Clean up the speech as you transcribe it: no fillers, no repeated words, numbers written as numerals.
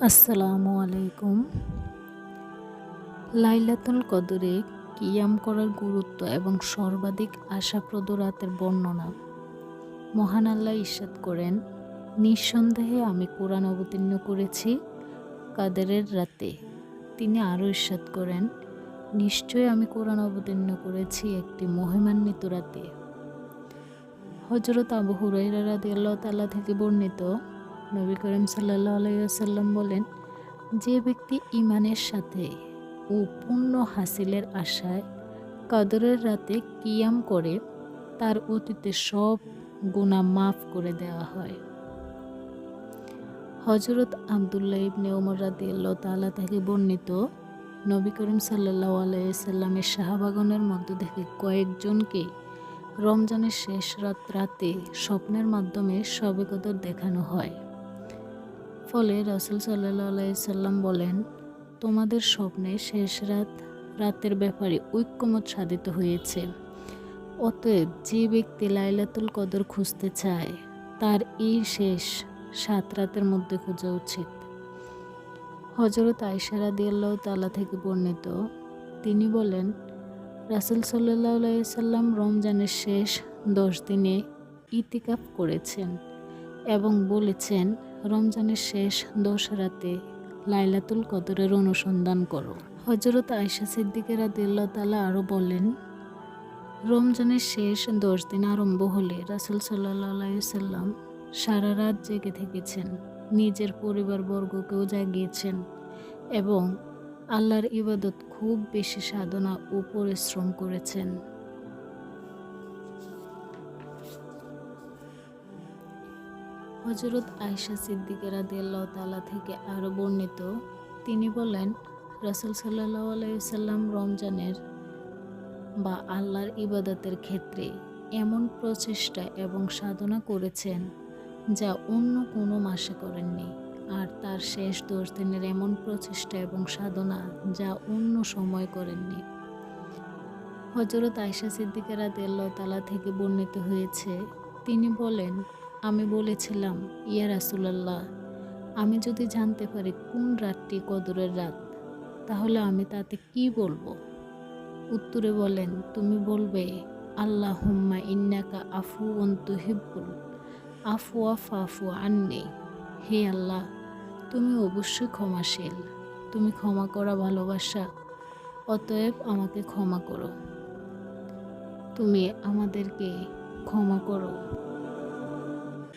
আসসালামু আলাইকুম। লাইলাতুল কদরে কিয়াম করার গুরুত্ব এবং সর্বাধিক আশাপ্রদ রাতের বর্ণনা। মহান আল্লাহ ইরশাদ করেন, নিঃসন্দেহে আমি কোরআন অবতীর্ণ করেছি কাদরের রাতে। তিনি আরও ইরশাদ করেন, নিশ্চয়ই আমি কোরআন অবতীর্ণ করেছি একটি মহিমান্বিত রাতে। হযরত আবু হুরায়রা রাদিয়াল্লাহু তাআলা থেকে বর্ণিত, নবী করিম সাল্লাল্লাহু আলাইহি ওয়াসাল্লাম বলেন, যে ব্যক্তি ঈমানের সাথে ও পুণ্য হাসিলের আশায় কদরের রাতে কিয়াম করে, তার অতীতের সব গুনাহ মাফ করে দেওয়া হয়। হযরত আব্দুল্লাহ ইবনে ওমর রাদিয়াল্লাহু তাআলা থেকে বর্ণিত, নবী করিম সাল্লাল্লাহু আলাইহি ওয়াসাল্লামের সাহাবাগণের মধ্য থেকে কয়েকজনকে রমজানের শেষ রাতে স্বপ্নের মাধ্যমে শবে কদর দেখানো হয়। ফলে রাসূল সাল্লাল্লাহু আলাইহি সাল্লাম বলেন, তোমাদের স্বপ্নে শেষ রাতের ব্যাপারে ঐক্যমত সাধিত হয়েছে। অতএব যে ব্যক্তি লাইলাতুল কদর খুঁজতে চায়, তার এই শেষ 7 রাতের মধ্যে খোঁজা উচিত। হযরত আয়েশা রাদিয়াল্লাহু তাআলা থেকে বর্ণিত, তিনি বলেন, রাসূল সাল্লাল্লাহু আলাইহি সাল্লাম রমজানের শেষ 10 দিনে ইতিকাফ করেছেন এবং বলেছেন, রমজানের শেষ 10 রাতে লাইলাতুল কদরের অনুসন্ধান করো। হযরত আয়েশা সিদ্দিকা রাদিয়াল্লাহু তাআলা আরও বলেন, রমজানের শেষ 10 দিন আরম্ভ হলে রাসূল সাল্লাল্লাহু আলাইহি সাল্লাম সারা রাত জেগে থেকেছেন, নিজের পরিবারবর্গকেও জাগিয়েছেন এবং আল্লাহর ইবাদত খুব বেশি সাধনা ও পরিশ্রম করেছেন। হযরত আয়েশা সিদ্দিকা রাদিয়াল্লাহু তাআলা থেকে আরও বর্ণিত, তিনি বলেন, রাসূল সাল্লাল্লাহু আলাইহি সাল্লাম রমজানের বা আল্লাহর ইবাদতের ক্ষেত্রে এমন প্রচেষ্টা এবং সাধনা করেছেন যা অন্য কোনো মাসে করেননি, আর তার শেষ 10 দিনের এমন প্রচেষ্টা এবং সাধনা যা অন্য সময় করেননি। হযরত আয়েশা সিদ্দিকা রাদিয়াল্লাহু তাআলা থেকে বর্ণিত হয়েছে, তিনি বলেন, আমি বলেছিলাম, ইয়া রাসূলুল্লাহ, আমি যদি জানতে পারি কোন রাতটি কদরের রাত, তাহলে আমি তাতে কি বলবো? উত্তরে বলেন, তুমি বলবে, আল্লাহুম্মা ইন্নাকা আফুউন তুহিব্বুল আফওয়া ফাফু আন্নি। হে আল্লাহ, তুমি অবশ্যই ক্ষমাশীল, তুমি ক্ষমা করা ভালোবাসা, অতএব আমাকে ক্ষমা করো, তুমি আমাদেরকে ক্ষমা করো।